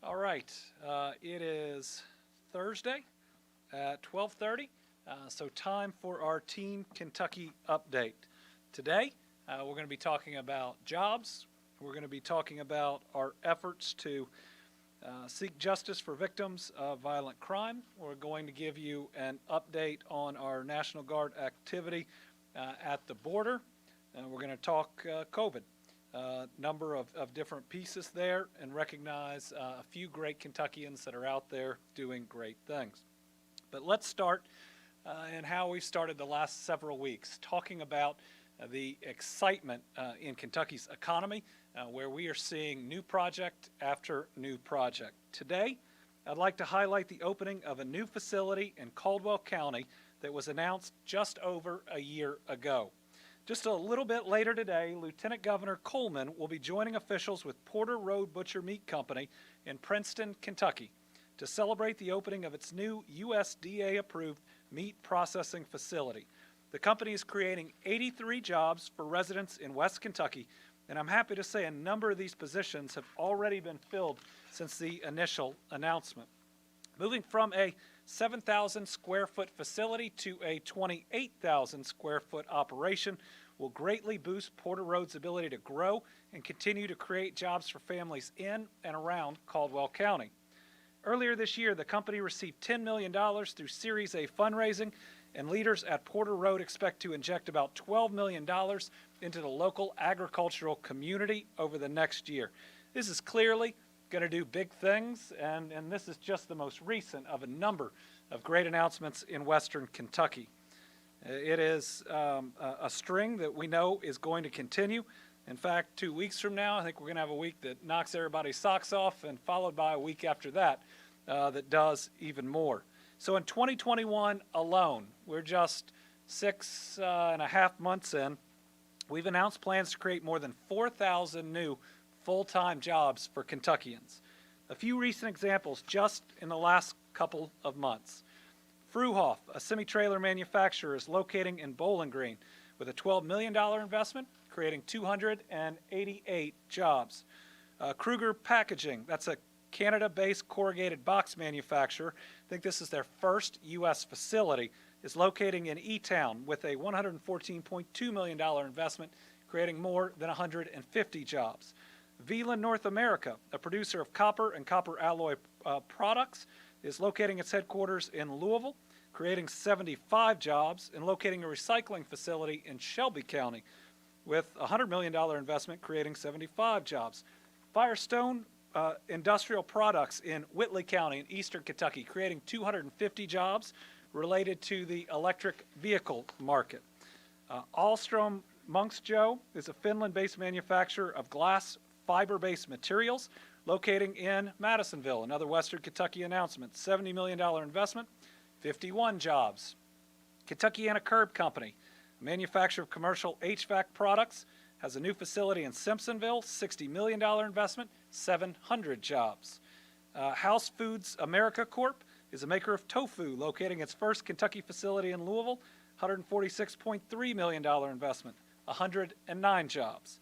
All right, it is Thursday at 12:30, so time for our Team Kentucky update. Today, we're going to be talking about jobs. We're going to be talking about our efforts to seek justice for victims of violent crime. We're going to give you an update on our National Guard activity at the border. We're going to talk COVID. Number of different pieces there and recognize a few great Kentuckians that are out there doing great things. But let's start in how we've started the last several weeks, talking about the excitement in Kentucky's economy, where we are seeing new project after new project. Today, I'd like to highlight the opening of a new facility in Caldwell County that was announced just over a year ago. Just a little bit later today, Lieutenant Governor Coleman will be joining officials with Porter Road Butcher Meat Company in Princeton, Kentucky, to celebrate the opening of its new USDA-approved meat processing facility. The company is creating 83 jobs for residents in West Kentucky, and I'm happy to say a number of these positions have already been filled since the initial announcement. Moving from a 7,000 square foot facility to a 28,000 square foot operation will greatly boost Porter Road's ability to grow and continue to create jobs for families in and around Caldwell County. Earlier this year, the company received $10 million through Series A fundraising, and leaders at Porter Road expect to inject about $12 million into the local agricultural community over the next year. This is clearly going to do big things, and this is just the most recent of a number of great announcements in Western Kentucky. It is a string that we know is going to continue. In fact, 2 weeks from now, I think we're going to have a week that knocks everybody's socks off, and followed by a week after that that does even more. So in 2021 alone, we're just 6.5 months in, we've announced plans to create more than 4,000 new full-time jobs for Kentuckians. A few recent examples just in the last couple of months. Fruhoff, a semi-trailer manufacturer, is locating in Bowling Green with a $12 million investment, creating 288 jobs. Kruger Packaging, that's a Canada-based corrugated box manufacturer. I think this is their first U.S. facility, is locating in E-Town with a $114.2 million investment, creating more than 150 jobs. Velan North America, a producer of copper and copper alloy products, is locating its headquarters in Louisville, creating 75 jobs, and locating a recycling facility in Shelby County with a $100 million investment, creating 75 jobs. Firestone Industrial Products in Whitley County in eastern Kentucky, creating 250 jobs related to the electric vehicle market. Ahlstrom Munksjö is a Finland-based manufacturer of glass fiber-based materials, locating in Madisonville. Another Western Kentucky announcement, $70 million investment, 51 jobs. Kentuckiana Curb Company, a manufacturer of commercial HVAC products, has a new facility in Simpsonville, $60 million investment, 700 jobs. House Foods America Corp. is a maker of tofu, locating its first Kentucky facility in Louisville, $146.3 million investment, 109 jobs.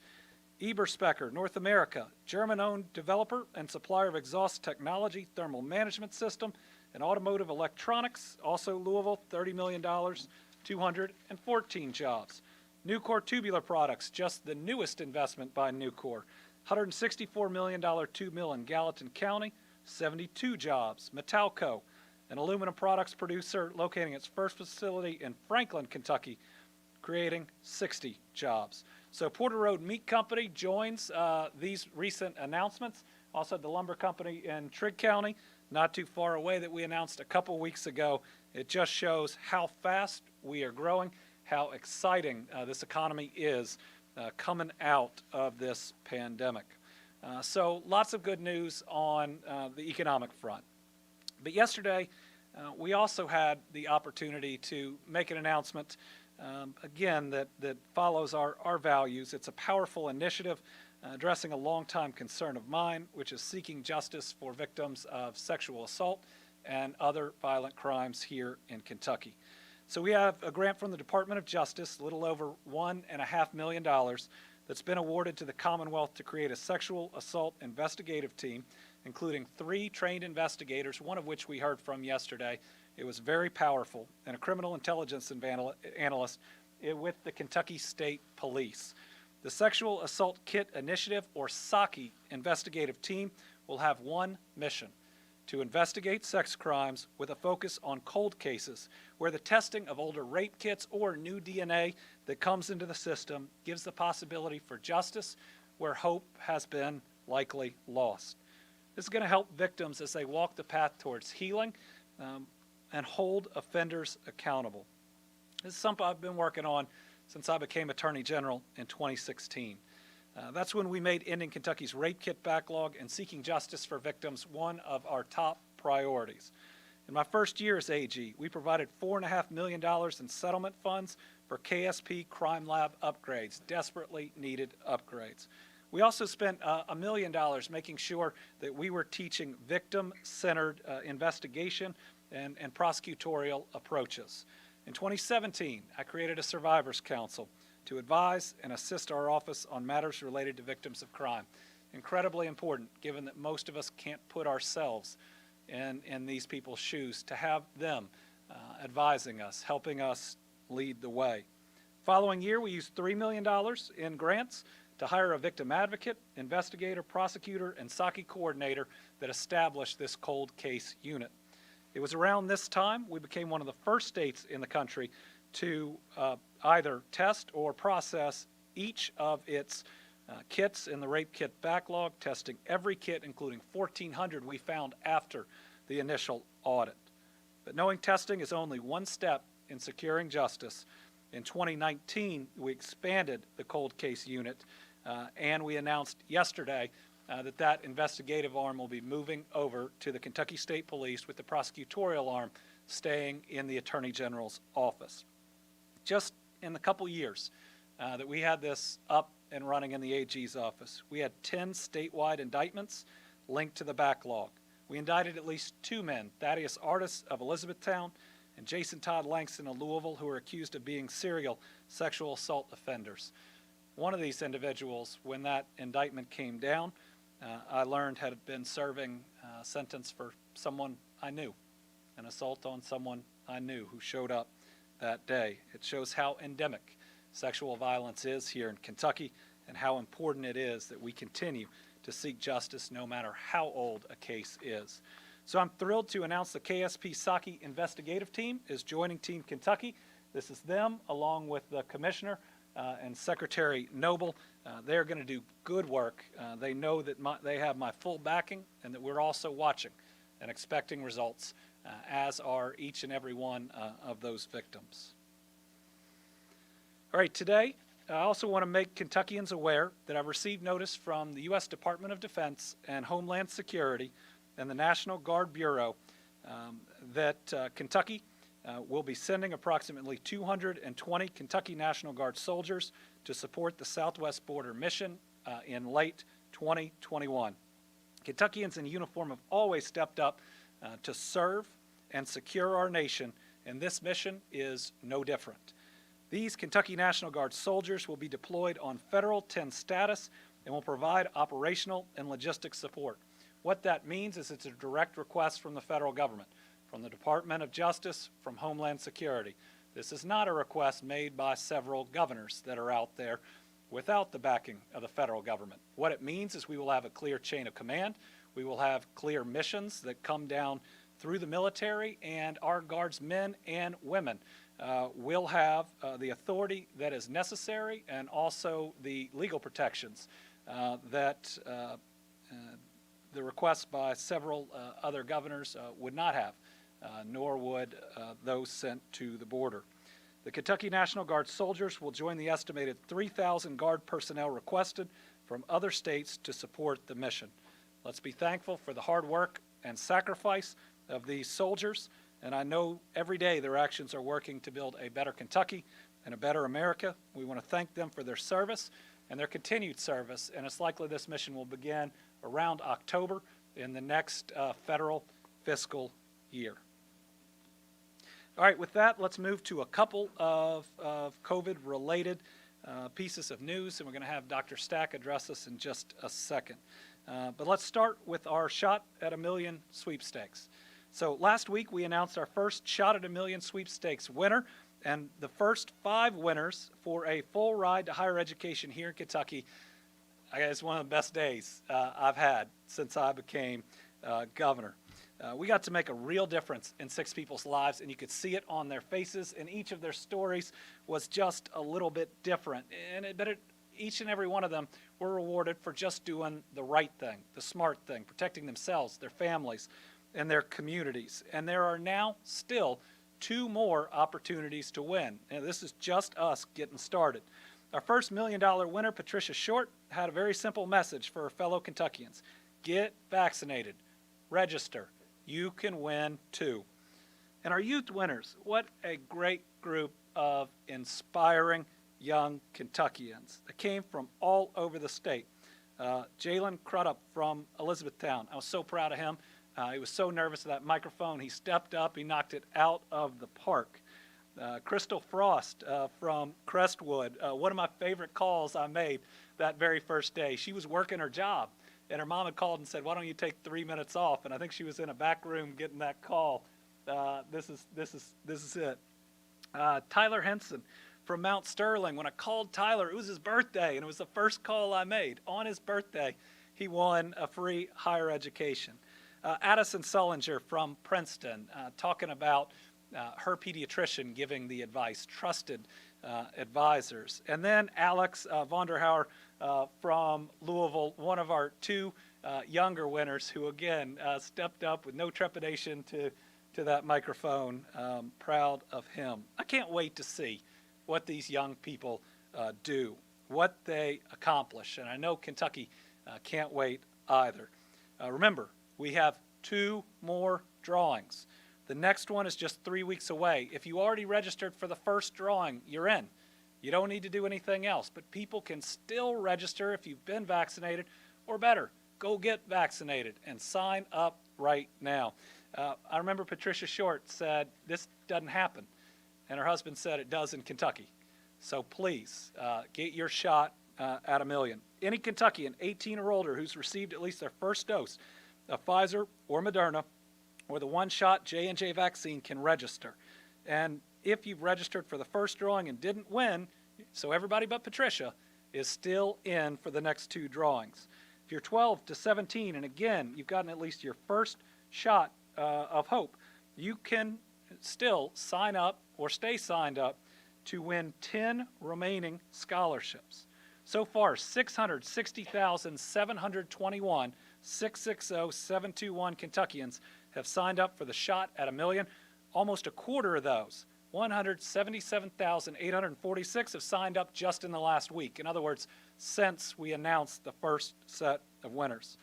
Eberspecher North America, German-owned developer and supplier of exhaust technology, thermal management system, and automotive electronics, also Louisville, $30 million, 214 jobs. Nucor Tubular Products, just the newest investment by Nucor, $164 million tube mill in Gallatin County, 72 jobs. Metalco, an aluminum products producer locating its first facility in Franklin, Kentucky, creating 60 jobs. So Porter Road Meat Company joins these recent announcements. Also the lumber company in Trigg County, not too far away, that we announced a couple weeks ago. It just shows how fast we are growing, how exciting this economy is coming out of this pandemic. So lots of good news on the economic front. But yesterday, we also had the opportunity to make an announcement again, that follows our values. It's a powerful initiative addressing a longtime concern of mine, which is seeking justice for victims of sexual assault and other violent crimes here in Kentucky. So we have a grant from the Department of Justice, a little over $1.5 million, that's been awarded to the Commonwealth to create a sexual assault investigative team including 3 trained investigators, one of which we heard from yesterday. It was very powerful, and a criminal intelligence analyst with the Kentucky State Police. The Sexual Assault Kit Initiative, or SAKI, investigative team will have one mission: to investigate sex crimes with a focus on cold cases, where the testing of older rape kits or new DNA that comes into the system gives the possibility for justice where hope has been likely lost. This is going to help victims as they walk the path towards healing and hold offenders accountable. This is something I've been working on since I became Attorney General in 2016. That's when we made ending Kentucky's rape kit backlog and seeking justice for victims one of our top priorities. In my first year as AG, we provided $4.5 million in settlement funds for KSP crime lab upgrades, desperately needed upgrades. We also spent $1 million making sure that we were teaching victim-centered investigation and prosecutorial approaches. In 2017, I created a Survivors Council to advise and assist our office on matters related to victims of crime. Incredibly important, given that most of us can't put ourselves in these people's shoes, to have them advising us, helping us lead the way. Following year, we used $3 million in grants to hire a victim advocate, investigator, prosecutor, and SAKI coordinator that established this cold case unit. It was around this time we became one of the first states in the country to either test or process each of its kits in the rape kit backlog, testing every kit, including 1,400 we found after the initial audit. But knowing testing is only one step in securing justice, in 2019 we expanded the cold case unit, and we announced yesterday that investigative arm will be moving over to the Kentucky State Police, with the prosecutorial arm staying in the Attorney General's office. Just in the couple years that we had this up and running in the AG's office, we had 10 statewide indictments linked to the backlog. We indicted at least 2 men, Thaddeus Artis of Elizabethtown and Jason Todd Langston of Louisville, who are accused of being serial sexual assault offenders. One of these individuals, when that indictment came down, I learned had been serving a sentence for someone I knew, an assault on someone I knew who showed up that day. It shows how endemic sexual violence is here in Kentucky and how important it is that we continue to seek justice no matter how old a case is. So I'm thrilled to announce the KSP SAKI investigative team is joining Team Kentucky. This is them along with the Commissioner and Secretary Noble. They're going to do good work. They know that they have my full backing and that we're also watching and expecting results, as are each and every one of those victims. All right, today I also want to make Kentuckians aware that I've received notice from the U.S. Department of Defense and Homeland Security and the National Guard Bureau that Kentucky will be sending approximately 220 Kentucky National Guard soldiers to support the Southwest Border Mission in late 2021. Kentuckians in uniform have always stepped up to serve and secure our nation, and this mission is no different. These Kentucky National Guard soldiers will be deployed on Federal 10 status and will provide operational and logistic support. What that means is it's a direct request from the federal government, from the Department of Justice, from Homeland Security. This is not a request made by several governors that are out there without the backing of the federal government. What it means is we will have a clear chain of command. We will have clear missions that come down through the military, and our Guards men and women will have the authority that is necessary and also the legal protections that the request by several other governors would not have, nor would those sent to the border. The Kentucky National Guard soldiers will join the estimated 3,000 Guard personnel requested from other states to support the mission. Let's be thankful for the hard work and sacrifice of these soldiers, and I know every day their actions are working to build a better Kentucky and a better America. We want to thank them for their service and their continued service, and it's likely this mission will begin around October in the next federal fiscal year. All right, with that, let's move to a couple of COVID-related pieces of news, and we're going to have Dr. Stack address us in just a second. But let's start with our Shot at a Million sweepstakes. So last week we announced our first Shot at a Million sweepstakes winner, and the first 5 winners for a full ride to higher education here in Kentucky. I guess it's one of the best days I've had since I became governor. We got to make a real difference in 6 people's lives, and you could see it on their faces, and each of their stories was just a little bit different. But each and every one of them were rewarded for just doing the right thing, the smart thing, protecting themselves, their families, and their communities. And there are now still 2 more opportunities to win. And this is just us getting started. Our first $1 million winner, Patricia Short, had a very simple message for her fellow Kentuckians. Get vaccinated. Register. You can win too. And our youth winners, what a great group of inspiring young Kentuckians that came from all over the state. Jalen Crudup from Elizabethtown. I was so proud of him. He was so nervous of that microphone. He stepped up. He knocked it out of the park. Crystal Frost from Crestwood. One of my favorite calls I made that very first day. She was working her job, and her mom had called and said, "Why don't you take 3 minutes off?" And I think she was in a back room getting that call. This is it. Tyler Henson from Mount Sterling. When I called Tyler, it was his birthday, and it was the first call I made. On his birthday, he won a free higher education. Addison Sullinger from Princeton, talking about her pediatrician giving the advice, trusted advisors. And then Alex Vonderhauer from Louisville, one of our 2 younger winners who, again, stepped up with no trepidation to that microphone. Proud of him. I can't wait to see what these young people do, what they accomplish. And I know Kentucky can't wait either. Remember, we have 2 more drawings. The next one is just 3 weeks away. If you already registered for the first drawing, you're in. You don't need to do anything else, but people can still register if you've been vaccinated, or better, go get vaccinated and sign up right now. I remember Patricia Short said, "This doesn't happen," and her husband said it does in Kentucky. So please, get your shot at a million. Any Kentuckian 18 or older who's received at least their first dose of Pfizer or Moderna or the one-shot J&J vaccine can register. And if you've registered for the first drawing and didn't win, so everybody but Patricia is still in for the next 2 drawings. If you're 12 to 17, and again, you've gotten at least your first shot of hope, you can still sign up or stay signed up to win 10 remaining scholarships. So far, 660,721 660-721 Kentuckians have signed up for the Shot at a Million. Almost a quarter of those, 177,846, have signed up just in the last week. In other words, since we announced the first set of winners.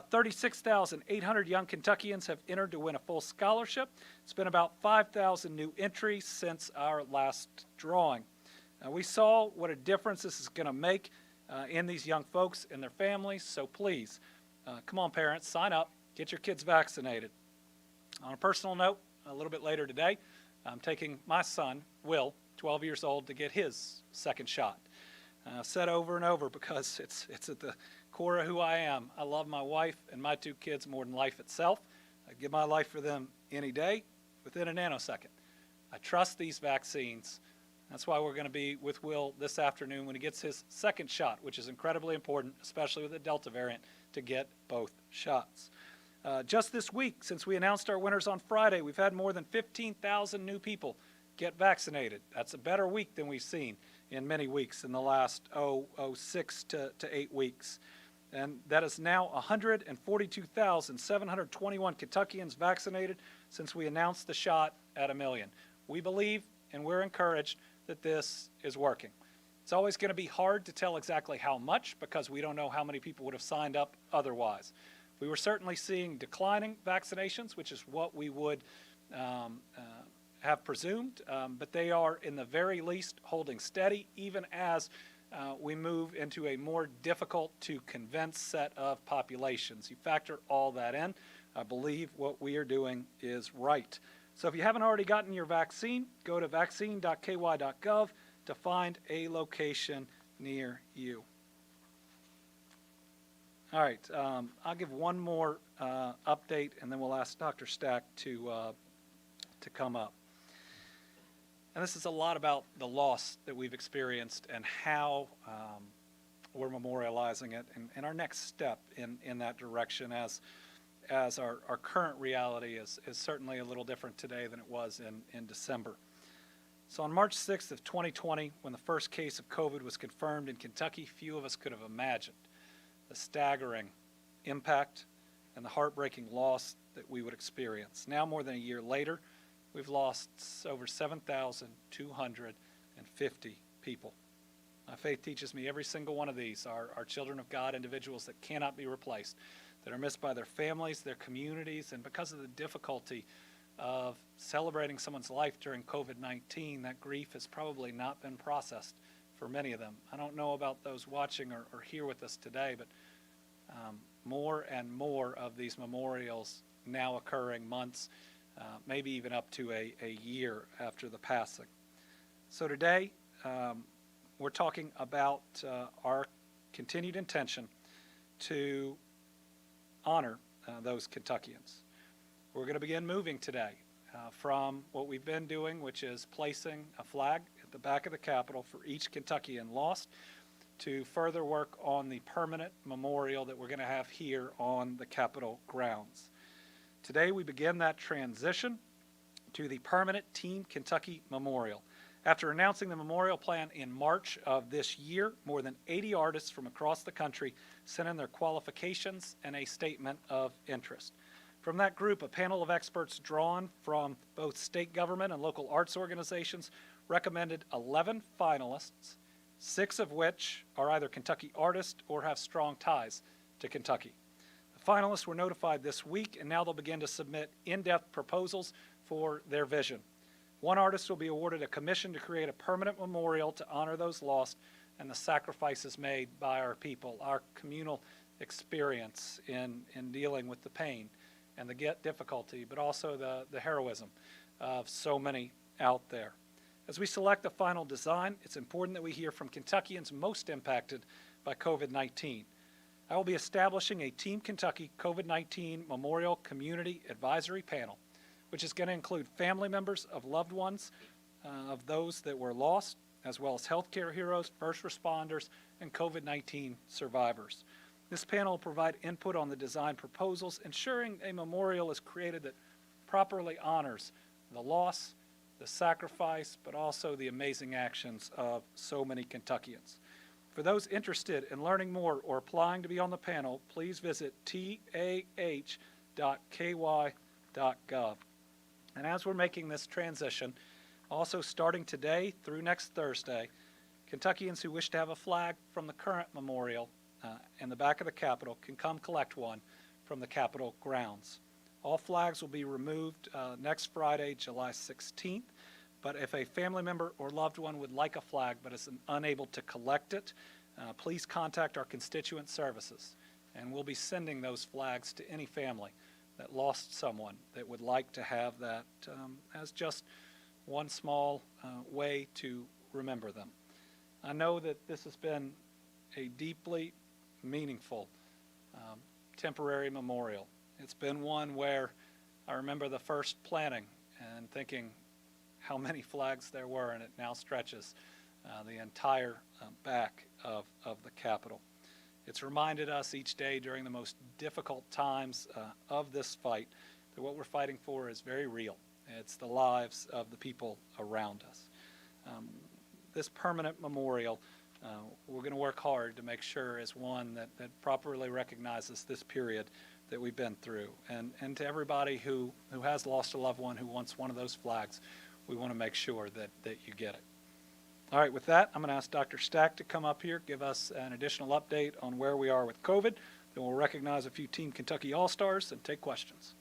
36,800 young Kentuckians have entered to win a full scholarship. It's been about 5,000 new entries since our last drawing. We saw what a difference this is going to make in these young folks and their families, so please, come on parents, sign up, get your kids vaccinated. On a personal note, a little bit later today, I'm taking my son, Will, 12 years old, to get his second shot. I've said over and over because it's at the core of who I am. I love my wife and my 2 kids more than life itself. I'd give my life for them any day, within a nanosecond. I trust these vaccines. That's why we're going to be with Will this afternoon when he gets his second shot, which is incredibly important, especially with the Delta variant, to get both shots. Just this week, since we announced our winners on Friday, we've had more than 15,000 new people get vaccinated. That's a better week than we've seen in many weeks in the last 6 to 8 weeks. And that is now 142,721 Kentuckians vaccinated since we announced the Shot at a Million. We believe and we're encouraged that this is working. It's always going to be hard to tell exactly how much because we don't know how many people would have signed up otherwise. We were certainly seeing declining vaccinations, which is what we would have presumed, but they are in the very least holding steady even as we move into a more difficult to convince set of populations. You factor all that in, I believe what we are doing is right. So if you haven't already gotten your vaccine, go to vaccine.ky.gov to find a location near you. All right, I'll give one more update, and then we'll ask Dr. Stack to come up. And this is a lot about the loss that we've experienced and how we're memorializing it, and our next step in that direction, as our current reality is certainly a little different today than it was in December. So on March 6th of 2020, when the first case of COVID was confirmed in Kentucky, few of us could have imagined the staggering impact and the heartbreaking loss that we would experience. Now, more than a year later, we've lost over 7,250 people. My faith teaches me every single one of these are children of God, individuals that cannot be replaced, that are missed by their families, their communities, and because of the difficulty of celebrating someone's life during COVID-19, that grief has probably not been processed for many of them. I don't know about those watching or here with us today, but more and more of these memorials now occurring months, maybe even up to a year after the passing. So today, we're talking about our continued intention to honor those Kentuckians. We're going to begin moving today from what we've been doing, which is placing a flag at the back of the Capitol for each Kentuckian lost, to further work on the permanent memorial that we're going to have here on the Capitol grounds. Today we begin that transition to the permanent Team Kentucky Memorial. After announcing the memorial plan in March of this year, more than 80 artists from across the country sent in their qualifications and a statement of interest. From that group, a panel of experts drawn from both state government and local arts organizations recommended 11 finalists, 6 of which are either Kentucky artists or have strong ties to Kentucky. The finalists were notified this week, and now they'll begin to submit in-depth proposals for their vision. One artist will be awarded a commission to create a permanent memorial to honor those lost and the sacrifices made by our people, our communal experience in dealing with the pain and the difficulty, but also the heroism of so many out there. As we select the final design, it's important that we hear from Kentuckians most impacted by COVID-19. I will be establishing a Team Kentucky COVID-19 Memorial Community Advisory Panel, which is going to include family members of loved ones of those that were lost, as well as healthcare heroes, first responders, and COVID-19 survivors. This panel will provide input on the design proposals, ensuring a memorial is created that properly honors the loss, the sacrifice, but also the amazing actions of so many Kentuckians. For those interested in learning more or applying to be on the panel, please visit tah.ky.gov. And as we're making this transition, also starting today through next Thursday, Kentuckians who wish to have a flag from the current memorial in the back of the Capitol can come collect one from the Capitol grounds. All flags will be removed next Friday, July 16th, but if a family member or loved one would like a flag but is unable to collect it, please contact our constituent services, and we'll be sending those flags to any family that lost someone that would like to have that as just one small way to remember them. I know that this has been a deeply meaningful temporary memorial. It's been one where I remember the first planning and thinking how many flags there were, and it now stretches the entire back of the Capitol. It's reminded us each day during the most difficult times of this fight that what we're fighting for is very real. It's the lives of the people around us. This permanent memorial, we're going to work hard to make sure is one that properly recognizes this period that we've been through. And to everybody who has lost a loved one who wants one of those flags, we want to make sure that you get it. All right, with that, I'm going to ask Dr. Stack to come up here, give us an additional update on where we are with COVID. Then we'll recognize a few Team Kentucky All-Stars and take questions.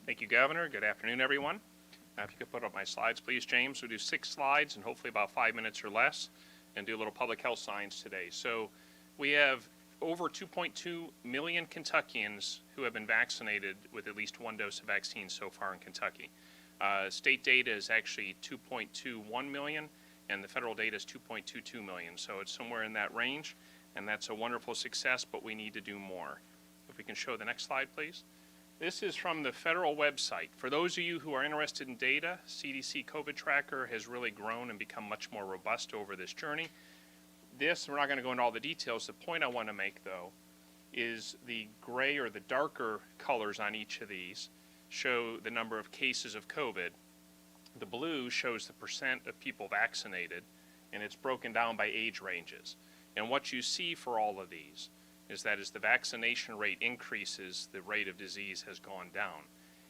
Thank you, Governor. Good afternoon, everyone. If you could put up my slides, please, James. We'll do 6 slides and hopefully about 5 minutes or less, and do a little public health science today. So we have over 2.2 million Kentuckians who have been vaccinated with at least 1 dose of vaccine so far in Kentucky. State data is actually 2.21 million, and the federal data is 2.22 million. So it's somewhere in that range, and that's a wonderful success, but we need to do more. If we can show the next slide, please. This is from the federal website. For those of you who are interested in data, CDC COVID Tracker has really grown and become much more robust over this journey. We're not going to go into all the details. The point I want to make, though, is the gray or the darker colors on each of these show the number of cases of COVID. The blue shows the percent of people vaccinated, and it's broken down by age ranges. And what you see for all of these is that as the vaccination rate increases, the rate of disease has gone down.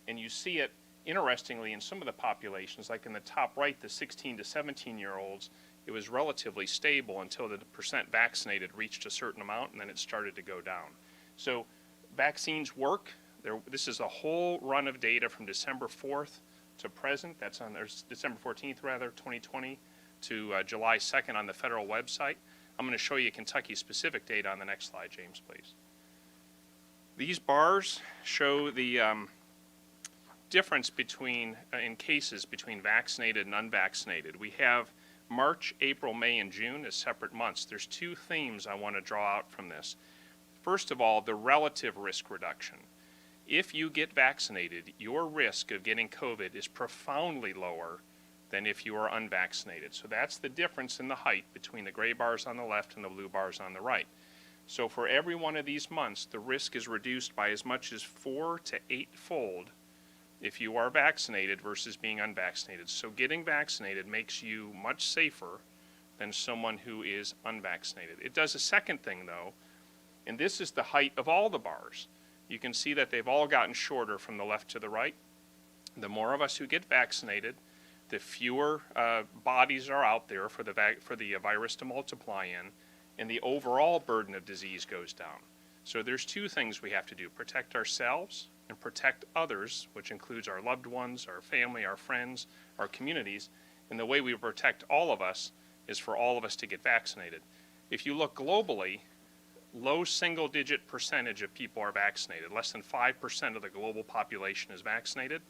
And you see it, interestingly, in some of the populations, like in the top right, the 16 to 17-year-olds, it was relatively stable until the percent vaccinated reached a certain amount, and then it started to go down. So vaccines work. This is a whole run of data from December 4th to present. That's on December 14th, rather, 2020 to July 2nd on the federal website. I'm going to show you Kentucky-specific data on the next slide, James, please. These bars show the difference in cases between vaccinated and unvaccinated. We have March, April, May, and June as separate months. There's two themes I want to draw out from this. First of all, the relative risk reduction. If you get vaccinated, your risk of getting COVID is profoundly lower than if you are unvaccinated. So that's the difference in the height between the gray bars on the left and the blue bars on the right. So for every one of these months, the risk is reduced by as much as 4 to 8-fold if you are vaccinated versus being unvaccinated. So getting vaccinated makes you much safer than someone who is unvaccinated. It does a second thing, though, and this is the height of all the bars. You can see that they've all gotten shorter from the left to the right. The more of us who get vaccinated, the fewer bodies are out there for the virus to multiply in, and the overall burden of disease goes down. So there's two things we have to do: protect ourselves and protect others, which includes our loved ones, our family, our friends, our communities. And the way we protect all of us is for all of us to get vaccinated. If you look globally, low single-digit percentage of people are vaccinated. Less than 5% of the global population is vaccinated.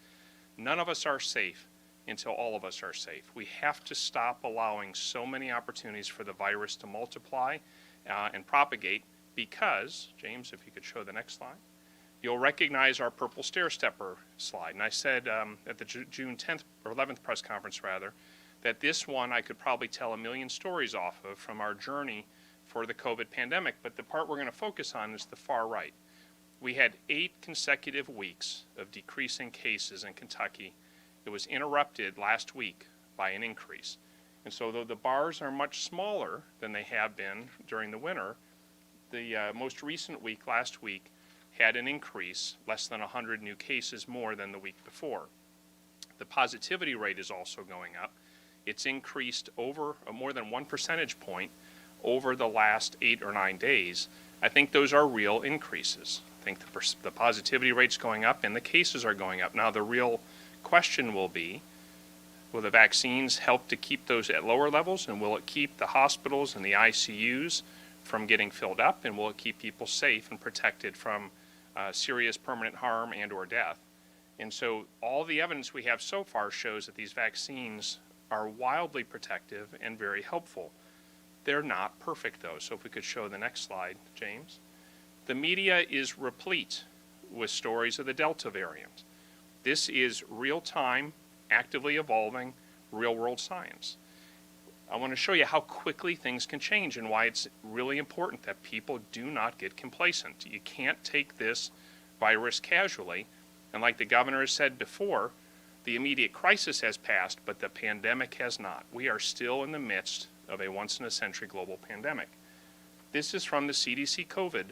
None of us are safe until all of us are safe. We have to stop allowing so many opportunities for the virus to multiply and propagate because, James, if you could show the next slide, you'll recognize our purple stair-stepper slide. And I said at the June 10th or 11th press conference, rather, that this one I could probably tell a million stories off of from our journey for the COVID pandemic, but the part we're going to focus on is the far right. We had 8 consecutive weeks of decreasing cases in Kentucky. It was interrupted last week by an increase. And so though the bars are much smaller than they have been during the winter, the most recent week, last week, had an increase, less than 100 new cases more than the week before. The positivity rate is also going up. It's increased over more than 1 percentage point over the last 8 or 9 days. I think those are real increases. I think the positivity rate's going up and the cases are going up. Now the real question will be, will the vaccines help to keep those at lower levels, and will it keep the hospitals and the ICUs from getting filled up, and will it keep people safe and protected from serious permanent harm and or death? And so all the evidence we have so far shows that these vaccines are wildly protective and very helpful. They're not perfect, though. So if we could show the next slide, James. The media is replete with stories of the Delta variant. This is real-time, actively evolving, real-world science. I want to show you how quickly things can change and why it's really important that people do not get complacent. You can't take this virus casually. And like the governor has said before, the immediate crisis has passed, but the pandemic has not. We are still in the midst of a once-in-a-century global pandemic. This is from the CDC COVID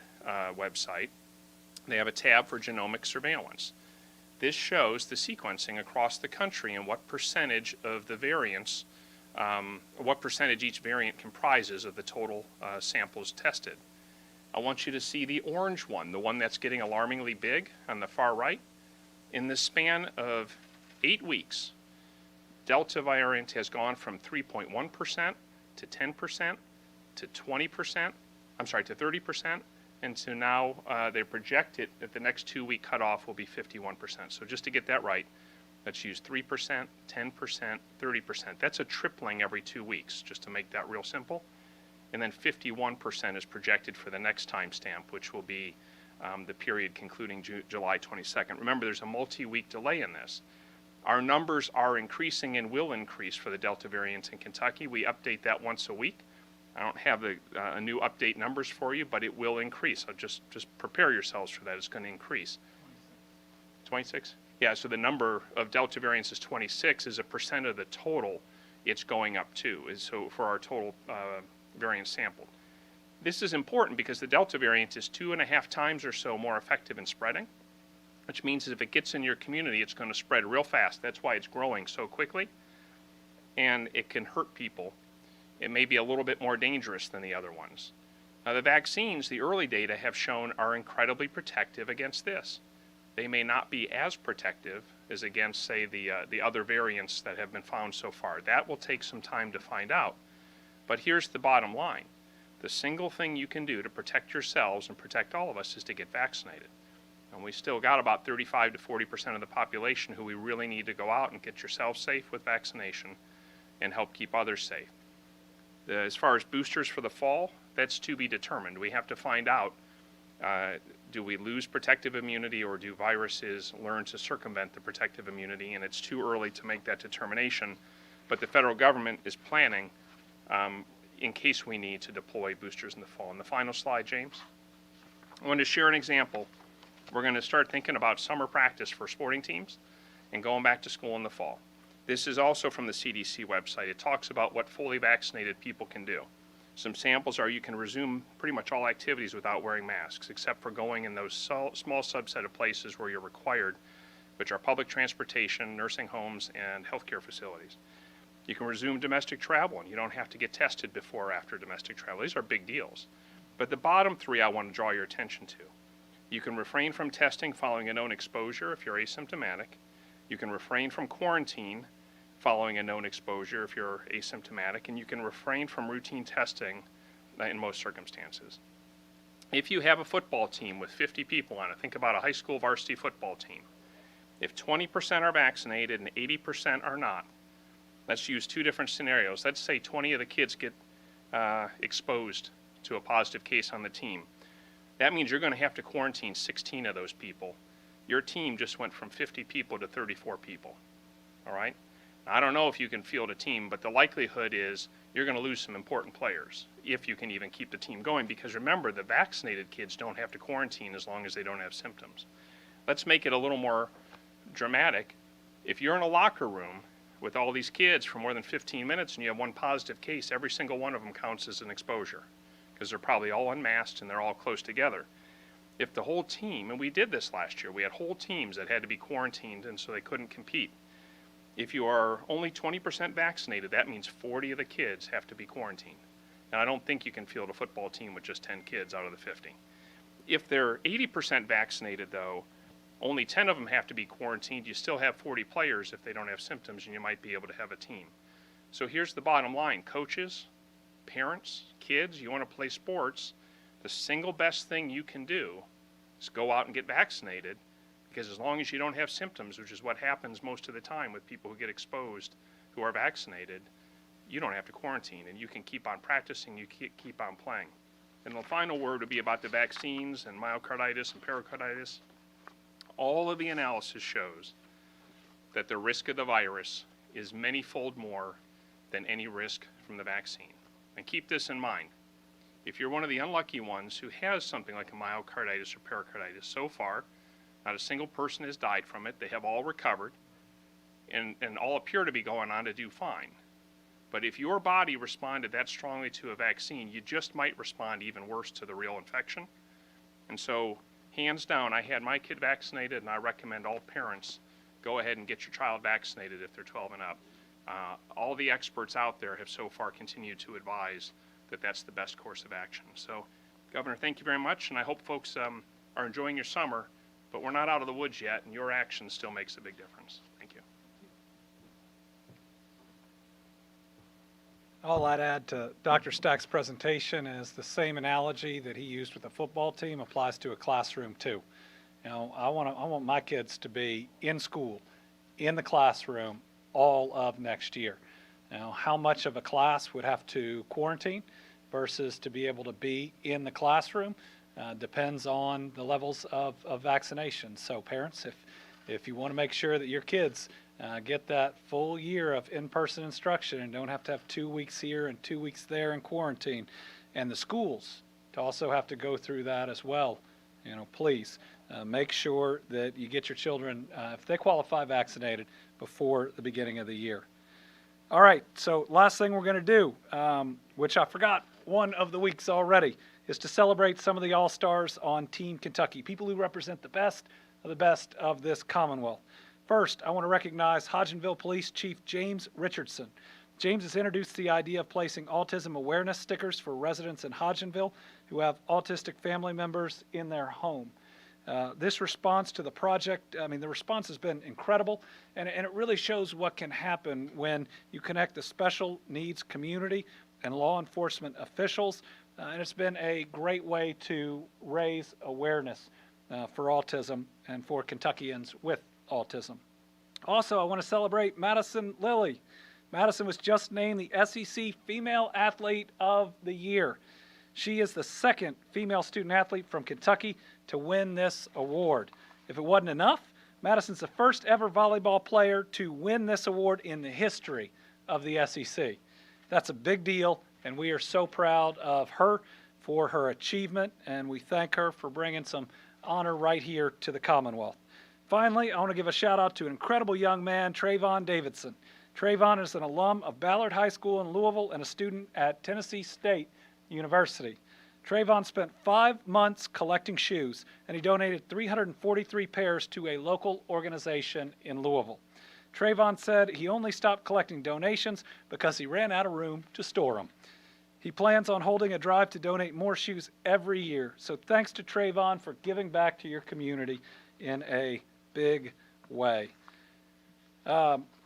website. They have a tab for genomic surveillance. This shows the sequencing across the country and what percentage of the variants, what percentage each variant comprises of the total samples tested. I want you to see the orange one, the one that's getting alarmingly big on the far right. In the span of 8 weeks, Delta variant has gone from 3.1% to 10% to 20%, to 30%, and so now they project it that the next 2-week cutoff will be 51%. So just to get that right, Let's use 3%, 10%, 30%. That's a tripling every 2 weeks, just to make that real simple. And then 51% is projected for the next timestamp, which will be the period concluding July 22nd. Remember, there's a multi-week delay in this. Our numbers are increasing and will increase for the Delta variant in Kentucky. We update that once a week. I don't have the new update numbers for you, but it will increase. So just prepare yourselves for that. It's going to increase. 26? Yeah, so the number of Delta variants is 26. As a percent of the total, it's going up too. So for our total variant sampled. This is important because the Delta variant is 2.5 times or so more effective in spreading, which means if it gets in your community, it's going to spread real fast. That's why it's growing so quickly, and it can hurt people. It may be a little bit more dangerous than the other ones. Now, the vaccines, the early data have shown, are incredibly protective against this. They may not be as protective as against, say, the other variants that have been found so far. That will take some time to find out. But here's the bottom line. The single thing you can do to protect yourselves and protect all of us is to get vaccinated. And we still got about 35 to 40% of the population who we really need to go out and get yourselves safe with vaccination and help keep others safe. As far as boosters for the fall, that's to be determined. We have to find out, do we lose protective immunity or do viruses learn to circumvent the protective immunity? And it's too early to make that determination. But the federal government is planning in case we need to deploy boosters in the fall. And the final slide, James. I want to share an example. We're going to start thinking about summer practice for sporting teams and going back to school in the fall. This is also from the CDC website. It talks about what fully vaccinated people can do. Some samples are you can resume pretty much all activities without wearing masks, except for going in those small subset of places where you're required, which are public transportation, nursing homes, and healthcare facilities. You can resume domestic travel, and you don't have to get tested before or after domestic travel. These are big deals. But the bottom three I want to draw your attention to. You can refrain from testing following a known exposure if you're asymptomatic. You can refrain from quarantine following a known exposure if you're asymptomatic, and you can refrain from routine testing in most circumstances. If you have a football team with 50 people on it, think about a high school varsity football team. If 20% are vaccinated and 80% are not, let's use two different scenarios. Let's say 20 of the kids get exposed to a positive case on the team. That means you're going to have to quarantine 16 of those people. Your team just went from 50 people to 34 people. All right? I don't know if you can field a team, but the likelihood is you're going to lose some important players if you can even keep the team going, because remember, the vaccinated kids don't have to quarantine as long as they don't have symptoms. Let's make it a little more dramatic. If you're in a locker room with all these kids for more than 15 minutes and you have one positive case, every single one of them counts as an exposure because they're probably all unmasked and they're all close together. If the whole team, and we did this last year, we had whole teams that had to be quarantined and so they couldn't compete. If you are only 20% vaccinated, that means 40 of the kids have to be quarantined. And I don't think you can field a football team with just 10 kids out of the 50. If they're 80% vaccinated, though, only 10 of them have to be quarantined. You still have 40 players if they don't have symptoms, and you might be able to have a team. So here's the bottom line. Coaches, parents, kids, you want to play sports, the single best thing you can do is go out and get vaccinated, because as long as you don't have symptoms, which is what happens most of the time with people who get exposed who are vaccinated, you don't have to quarantine, and you can keep on practicing, you keep on playing. And the final word would be about the vaccines and myocarditis and pericarditis. All of the analysis shows that the risk of the virus is many-fold more than any risk from the vaccine. And keep this in mind. If you're one of the unlucky ones who has something like a myocarditis or pericarditis, so far, not a single person has died from it. They have all recovered, and all appear to be going on to do fine. But if your body responded that strongly to a vaccine, you just might respond even worse to the real infection. And so, hands down, I had my kid vaccinated, and I recommend all parents go ahead and get your child vaccinated if they're 12 and up. All the experts out there have so far continued to advise that that's the best course of action. So, Governor, thank you very much, and I hope folks are enjoying your summer, but we're not out of the woods yet, and your action still makes a big difference. Thank you. All I'd add to Dr. Stack's presentation is the same analogy that he used with the football team applies to a classroom too. You know, I want my kids to be in school, in the classroom all of next year. Now, how much of a class would have to quarantine versus to be able to be in the classroom depends on the levels of vaccination. So parents, if you want to make sure that your kids get that full year of in-person instruction and don't have to have 2 weeks here and 2 weeks there in quarantine, and the schools to also have to go through that as well, please make sure that you get your children, if they qualify, vaccinated before the beginning of the year. All right, so last thing we're going to do, which I forgot one of the weeks already, is to celebrate some of the All-Stars on Team Kentucky, people who represent the best of this Commonwealth. First, I want to recognize Hodgenville Police Chief James Richardson. James has introduced the idea of placing autism awareness stickers for residents in Hodgenville who have autistic family members in their home. This response to the project, the response has been incredible, and it really shows what can happen when you connect the special needs community and law enforcement officials, and it's been a great way to raise awareness for autism and for Kentuckians with autism. Also, I want to celebrate Madison Lilly. Madison was just named the SEC Female Athlete of the Year. She is the second female student athlete from Kentucky to win this award. If it wasn't enough, Madison's the first ever volleyball player to win this award in the history of the SEC. That's a big deal, and we are so proud of her for her achievement, and we thank her for bringing some honor right here to the Commonwealth. Finally, I want to give a shout out to an incredible young man, Trayvon Davidson. Trayvon is an alum of Ballard High School in Louisville and a student at Tennessee State University. Trayvon spent 5 months collecting shoes, and he donated 343 pairs to a local organization in Louisville. Trayvon said he only stopped collecting donations because he ran out of room to store them. He plans on holding a drive to donate more shoes every year. So thanks to Trayvon for giving back to your community in a big way.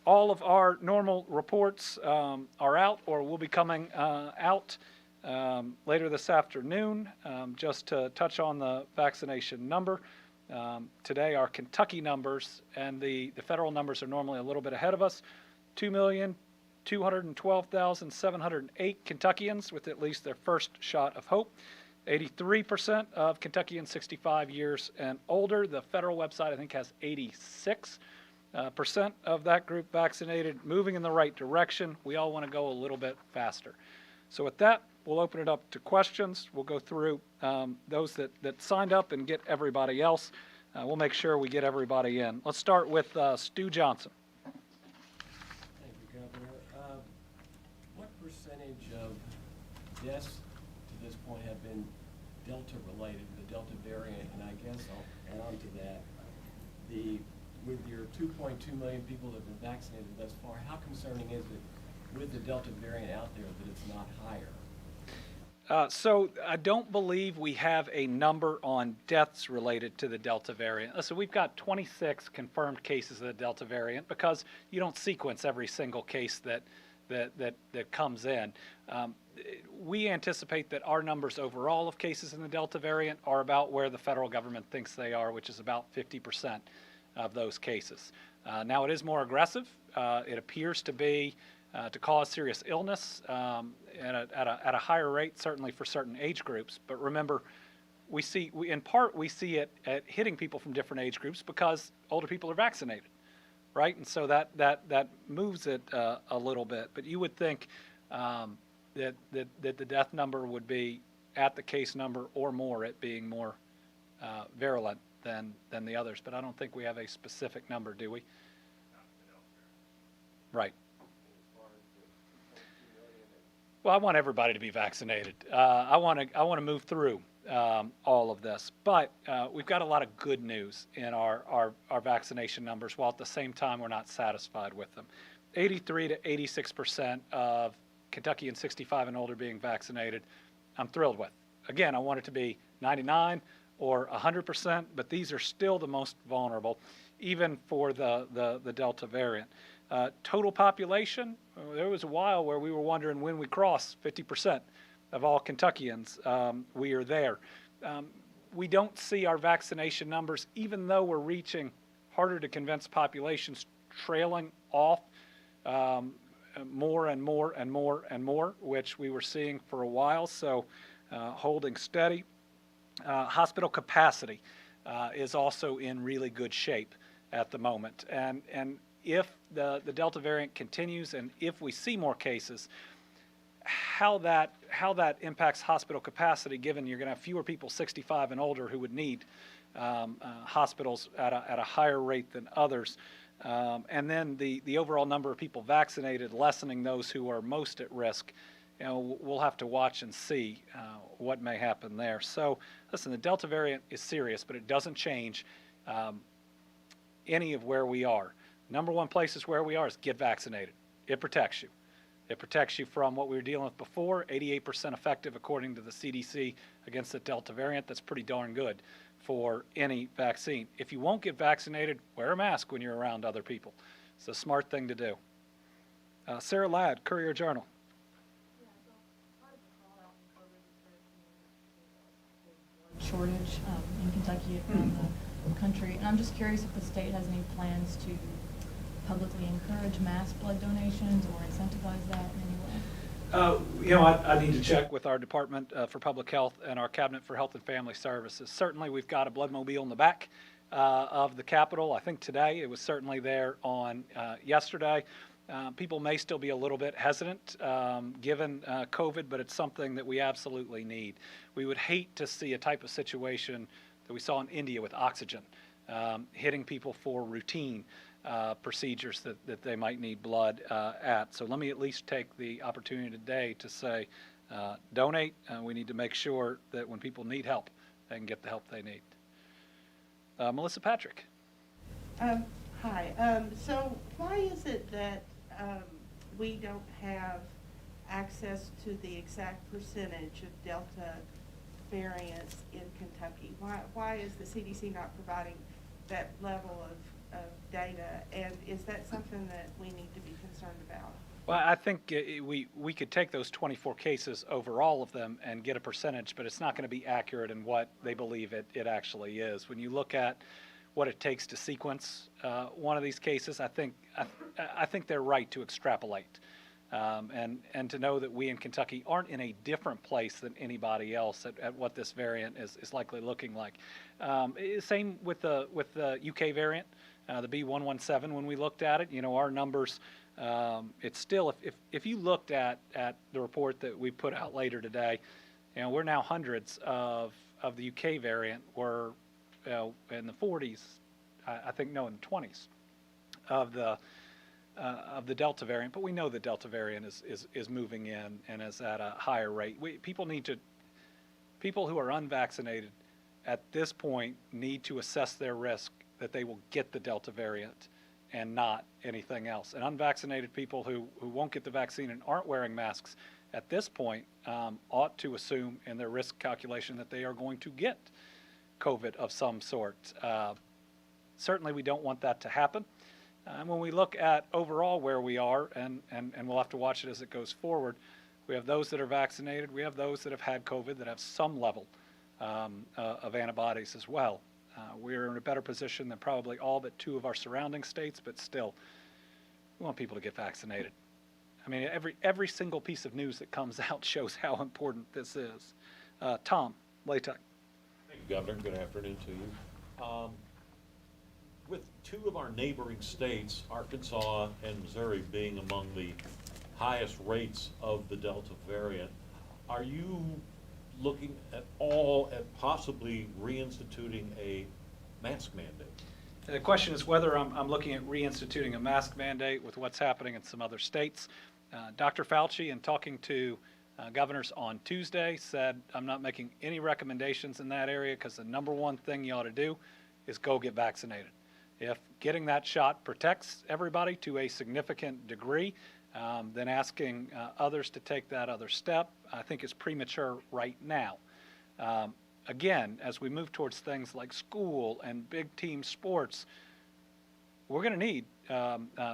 All of our normal reports are out or will be coming out later this afternoon. Just to touch on the vaccination number, today our Kentucky numbers and the federal numbers are normally a little bit ahead of us. 2,212,708 Kentuckians with at least their first shot of hope. 83% of Kentuckians 65 years and older. The federal website, I think, has 86% of that group vaccinated, moving in the right direction. We all want to go a little bit faster. So with that, we'll open it up to questions. We'll go through those that signed up and get everybody else. We'll make sure we get everybody in. Let's start with Stu Johnson. Thank you, Governor. What percentage of deaths to this point have been Delta-related, the Delta variant? And I guess I'll add on to that, with your 2.2 million people that have been vaccinated thus far, how concerning is it with the Delta variant out there that it's not higher? So I don't believe we have a number on deaths related to the Delta variant. So we've got 26 confirmed cases of the Delta variant because you don't sequence every single case that comes in. We anticipate that our numbers overall of cases in the Delta variant are about where the federal government thinks they are, which is about 50% of those cases. Now it is more aggressive. It appears to be to cause serious illness at a higher rate, certainly for certain age groups. But remember, we see it at hitting people from different age groups because older people are vaccinated, right? And so that moves it a little bit. But you would think that the death number would be at the case number or more, it being more virulent than the others. But I don't think we have a specific number, do we? Right. Well, I want everybody to be vaccinated. I want to move through all of this, but we've got a lot of good news in our vaccination numbers, while at the same time we're not satisfied with them. 83 to 86% of Kentuckians 65 and older being vaccinated, I'm thrilled with. Again, I want it to be 99 or 100%, but these are still the most vulnerable, even for the Delta variant. Total population, there was a while where we were wondering when we cross 50% of all Kentuckians. We are there. We don't see our vaccination numbers, even though we're reaching harder to convince populations, trailing off more and more and more and more, which we were seeing for a while, so holding steady. Hospital capacity is also in really good shape at the moment. And if the Delta variant continues and if we see more cases, how that impacts hospital capacity, given you're going to have fewer people 65 and older who would need hospitals at a higher rate than others. And then the overall number of people vaccinated lessening those who are most at risk. We'll have to watch and see what may happen there. So listen, the Delta variant is serious, but it doesn't change any of where we are. Number one place is where we are is get vaccinated. It protects you. It protects you from what we were dealing with before, 88% effective according to the CDC against the Delta variant. That's pretty darn good for any vaccine. If you won't get vaccinated, wear a mask when you're around other people. It's a smart thing to do. Sarah Ladd, Courier-Journal. Shortage in Kentucky around the country, and I'm just curious if the state has any plans to publicly encourage mass blood donations or incentivize that in any way? I need to check with our Department for Public Health and our Cabinet for Health and Family Services. Certainly, we've got a blood mobile in the back of the Capitol. I think today it was certainly there on yesterday. People may still be a little bit hesitant given COVID, but it's something that we absolutely need. We would hate to see a type of situation that we saw in India with oxygen hitting people for routine procedures that they might need blood at. So let me at least take the opportunity today to say donate. We need to make sure that when people need help, they can get the help they need. Melissa Patrick. Hi. So why is it that we don't have access to the exact percentage of Delta variants in Kentucky? Why is the CDC not providing that level of data, and is that something that we need to be concerned about? Well, I think we could take those 24 cases over all of them and get a percentage, but it's not going to be accurate in what they believe it actually is. When you look at what it takes to sequence one of these cases, I think they're right to extrapolate and to know that we in Kentucky aren't in a different place than anybody else at what this variant is likely looking like. Same with the UK variant, the B.1.1.7. When we looked at it, our numbers. It's still, if you looked at the report that we put out later today, we're now hundreds of the UK variant. We're in the 40s, I think, no, in the 20s of the Delta variant. But we know the Delta variant is moving in and is at a higher rate. People who are unvaccinated at this point need to assess their risk that they will get the Delta variant and not anything else. And unvaccinated people who won't get the vaccine and aren't wearing masks at this point ought to assume in their risk calculation that they are going to get COVID of some sort. Certainly we don't want that to happen. And when we look at overall where we are, and we'll have to watch it as it goes forward, we have those that are vaccinated, we have those that have had COVID that have some level of antibodies as well. We're in a better position than probably all but two of our surrounding states, but still, we want people to get vaccinated. I mean, every single piece of news that comes out shows how important this is. Tom Laytuck. Thank you, Governor. Good afternoon to you. With two of our neighboring states, Arkansas and Missouri, being among the highest rates of the Delta variant, are you looking at all at possibly reinstituting a mask mandate? The question is whether I'm looking at reinstituting a mask mandate with what's happening in some other states. Dr. Fauci, in talking to governors on Tuesday, said I'm not making any recommendations in that area because the number one thing you ought to do is go get vaccinated. If getting that shot protects everybody to a significant degree, then asking others to take that other step, I think is premature right now. Again, as we move towards things like school and big team sports, we're going to need,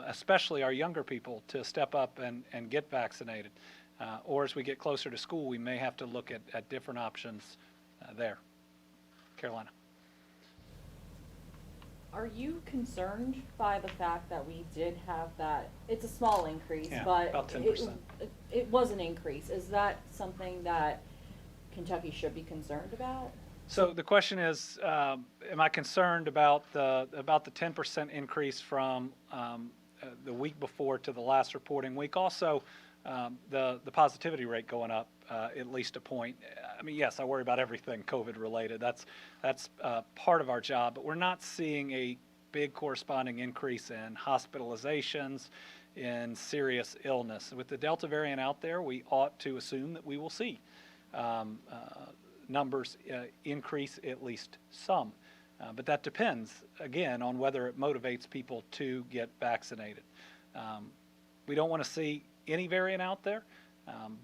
especially our younger people, to step up and get vaccinated. Or as we get closer to school, we may have to look at different options there. Carolina. Are you concerned by the fact that we did have that, it's a small increase, Yeah, but about 10%. it was an increase. Is that something that Kentucky should be concerned about? So the question is, am I concerned about the 10% increase from the week before to the last reporting week? Also, the positivity rate going up at least a point. I mean, yes, I worry about everything COVID related. That's part of our job, but we're not seeing a big corresponding increase in hospitalizations, in serious illness. With the Delta variant out there, we ought to assume that we will see numbers increase at least some. But that depends, again, on whether it motivates people to get vaccinated. We don't want to see any variant out there,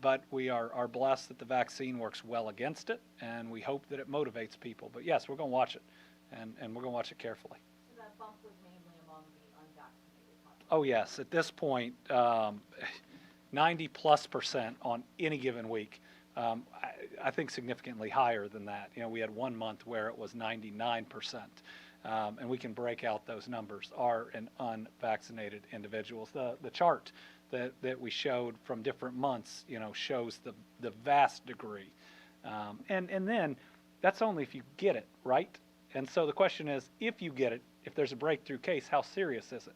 but we are blessed that the vaccine works well against it, and we hope that it motivates people. But yes, we're going to watch it, and we're going to watch it carefully. So that bump was mainly among the unvaccinated population? Oh yes, at this point, 90+% on any given week. I think significantly higher than that. You know, we had 1 month where it was 99%, and we can break out those numbers are in unvaccinated individuals. The chart that we showed from different months, you know, shows the vast degree, and then that's only if you get it, right? And so the question is, if you get it, if there's a breakthrough case, how serious is it?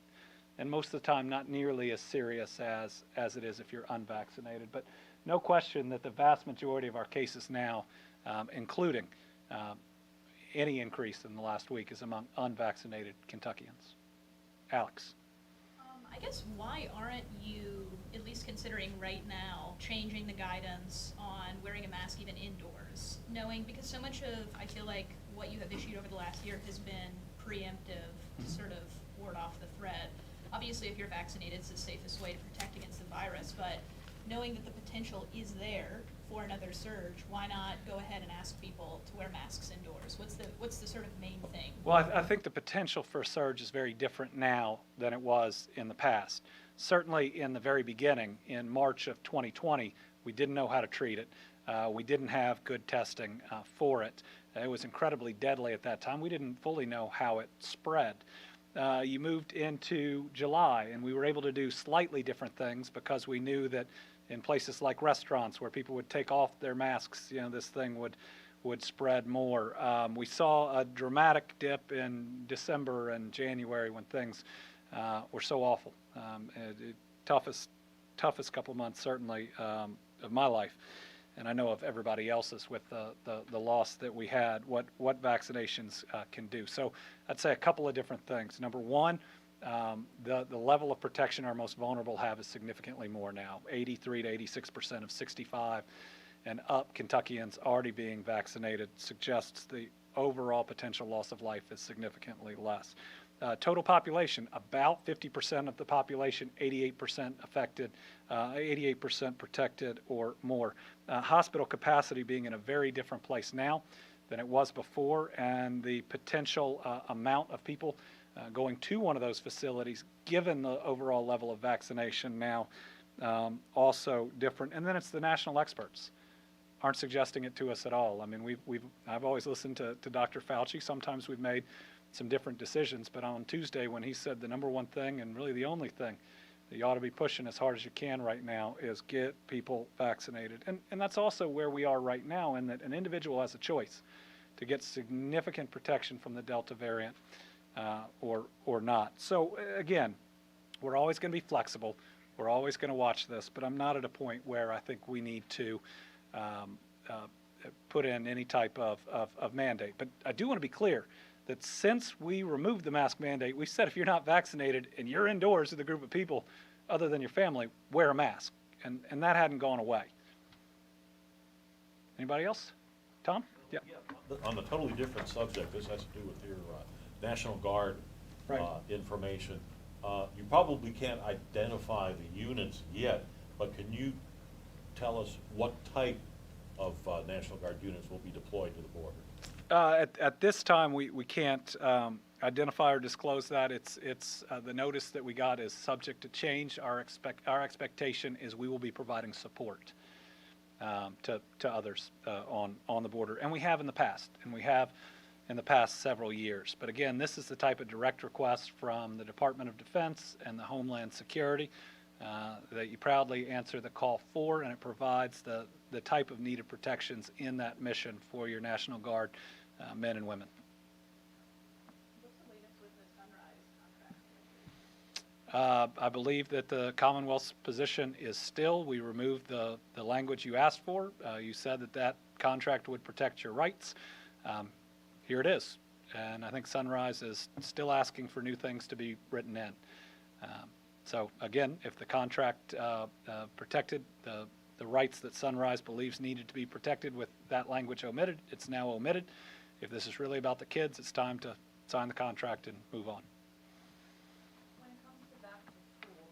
And most of the time, not nearly as serious as it is if you're unvaccinated. But no question that the vast majority of our cases now, including any increase in the last week, is among unvaccinated Kentuckians. Alex. I guess why aren't you at least considering right now changing the guidance on wearing a mask even indoors? Knowing, because so much of, I feel like, what you have issued over the last year has been preemptive to sort of ward off the threat. Obviously, if you're vaccinated, it's the safest way to protect against the virus, but knowing that the potential is there for another surge, why not go ahead and ask people to wear masks indoors? What's the sort of main thing? Well, I think the potential for a surge is very different now than it was in the past. Certainly in the very beginning, in March of 2020, we didn't know how to treat it. We didn't have good testing for it. It was incredibly deadly at that time. We didn't fully know how it spread. You moved into July, and we were able to do slightly different things because we knew that in places like restaurants where people would take off their masks, you know, this thing would spread more. We saw a dramatic dip in December and January when things were so awful. Toughest couple months certainly of my life, and I know of everybody else's with the loss that we had, what vaccinations can do. So I'd say a couple of different things. Number one, the level of protection our most vulnerable have is significantly more now. 83 to 86% of 65 and up Kentuckians already being vaccinated suggests the overall potential loss of life is significantly less. Total population, about 50% of the population, 88% affected, 88% protected or more. Hospital capacity being in a very different place now than it was before, and the potential amount of people going to one of those facilities, given the overall level of vaccination now, also different. And then it's the national experts aren't suggesting it to us at all. I mean, I've always listened to Dr. Fauci. Sometimes we've made some different decisions, but on Tuesday when he said the number one thing and really the only thing that you ought to be pushing as hard as you can right now is get people vaccinated. And that's also where we are right now, in that an individual has a choice to get significant protection from the Delta variant or not. So again, we're always going to be flexible. We're always going to watch this, but I'm not at a point where I think we need to put in any type of mandate. But I do want to be clear that since we removed the mask mandate, we said if you're not vaccinated and you're indoors with a group of people other than your family, wear a mask. And that hadn't gone away. Anybody else? Tom? Yeah. On a totally different subject, this has to do with your National Guard information. You probably can't identify the units yet, but can you tell us what type of National Guard units will be deployed to the border? At this time, we can't identify or disclose that. It's the notice that we got is subject to change. Our expectation is we will be providing support to others on the border, and we have in the past, and we have in the past several years. But again, this is the type of direct request from the Department of Defense and the Homeland Security that you proudly answer the call for, and it provides the type of needed protections in that mission for your National Guard men and women. What's the latest with the Sunrise contract? I believe that the Commonwealth's position is still, we removed the language you asked for. You said that that contract would protect your rights. Here it is. And I think Sunrise is still asking for new things to be written in. So again, if the contract protected the rights that Sunrise believes needed to be protected with that language omitted, it's now omitted. If this is really about the kids, it's time to sign the contract and move on. When it comes to back to school,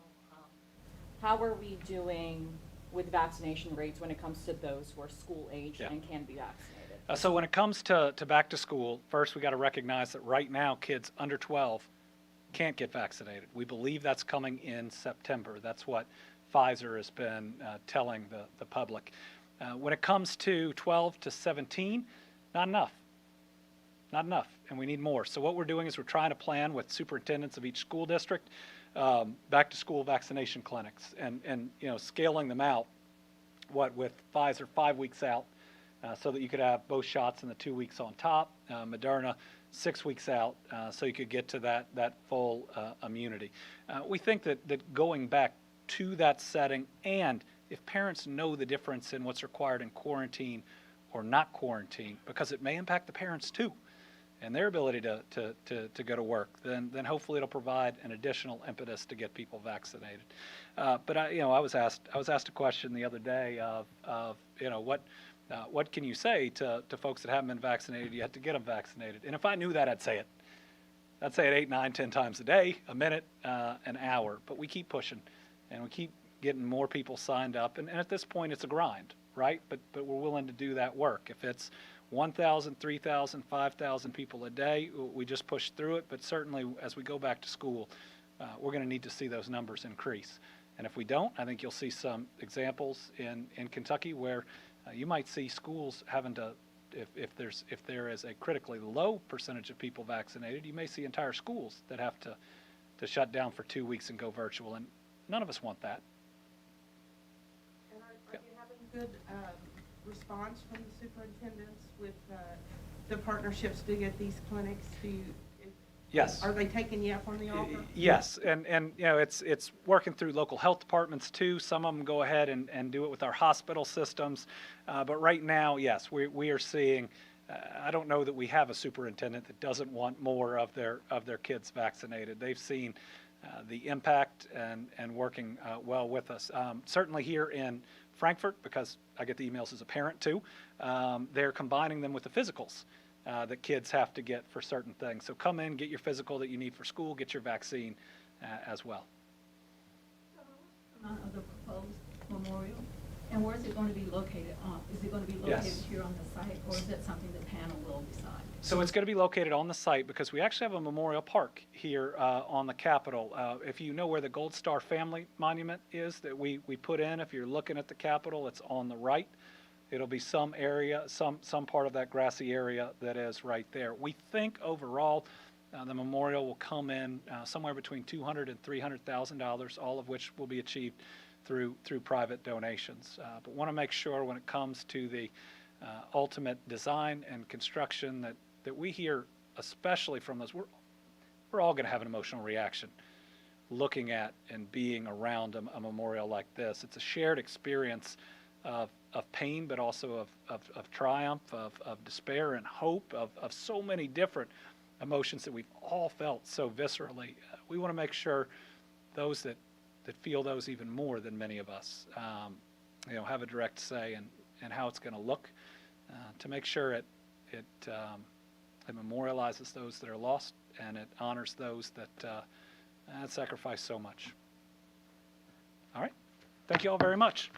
how are we doing with vaccination rates when it comes to those who are school age Yeah. and can be vaccinated? So when it comes to back to school, first we got to recognize that right now kids under 12 can't get vaccinated. We believe that's coming in September. That's what Pfizer has been telling the public. When it comes to 12 to 17, not enough. Not enough, and we need more. So what we're doing is we're trying to plan with superintendents of each school district back to school vaccination clinics and scaling them out, with Pfizer 5 weeks out, so that you could have both shots in the 2 weeks on top, Moderna 6 weeks out, so you could get to that full immunity. We think that going back to that setting, and if parents know the difference in what's required in quarantine or not quarantine, because it may impact the parents too, and their ability to go to work, then hopefully it'll provide an additional impetus to get people vaccinated. But I was asked a question the other day of what can you say to folks that haven't been vaccinated? You have to get them vaccinated. And if I knew that, I'd say it. I'd say it 8, 9, 10 times a day, a minute, an hour. But we keep pushing, and we keep getting more people signed up. And at this point, it's a grind, right? But we're willing to do that work. If it's 1,000, 3,000, 5,000 people a day, we just push through it. But certainly, as we go back to school, we're going to need to see those numbers increase. And if we don't, I think you'll see some examples in Kentucky where you might see schools having to, if there is a critically low percentage of people vaccinated, you may see entire schools that have to shut down for 2 weeks and go virtual. And none of us want that. And are you having good response from the superintendents with the partnerships to get these clinics to? Yes. Are they taking you up on the offer? Yes, and it's working through local health departments too. Some of them go ahead and do it with our hospital systems, but right now, yes, we are seeing. I don't know that we have a superintendent that doesn't want more of their kids vaccinated. They've seen the impact and working well with us. Certainly here in Frankfort, because I get the emails as a parent too, they're combining them with the physicals that kids have to get for certain things. So come in, get your physical that you need for school, get your vaccine as well. Amount of the proposed memorial, and where is it going to be located on? Is it going to be located Yes. here on the site, or is that something the panel will decide? So it's going to be located on the site because we actually have a memorial park here on the Capitol. If you know where the Gold Star Family Monument is that we put in, if you're looking at the Capitol, it's on the right. It'll be some area, some part of that grassy area that is right there. We think overall the memorial will come in somewhere between $200,000 and $300,000, all of which will be achieved through private donations. But want to make sure when it comes to the ultimate design and construction that we hear, especially from those, we're all going to have an emotional reaction looking at and being around a memorial like this. It's a shared experience of pain, but also of triumph, of despair and hope, of so many different emotions that we've all felt so viscerally. We want to make sure those that feel those even more than many of us, have a direct say in how it's going to look, to make sure it memorializes those that are lost and it honors those that sacrifice so much. All right. Thank you all very much.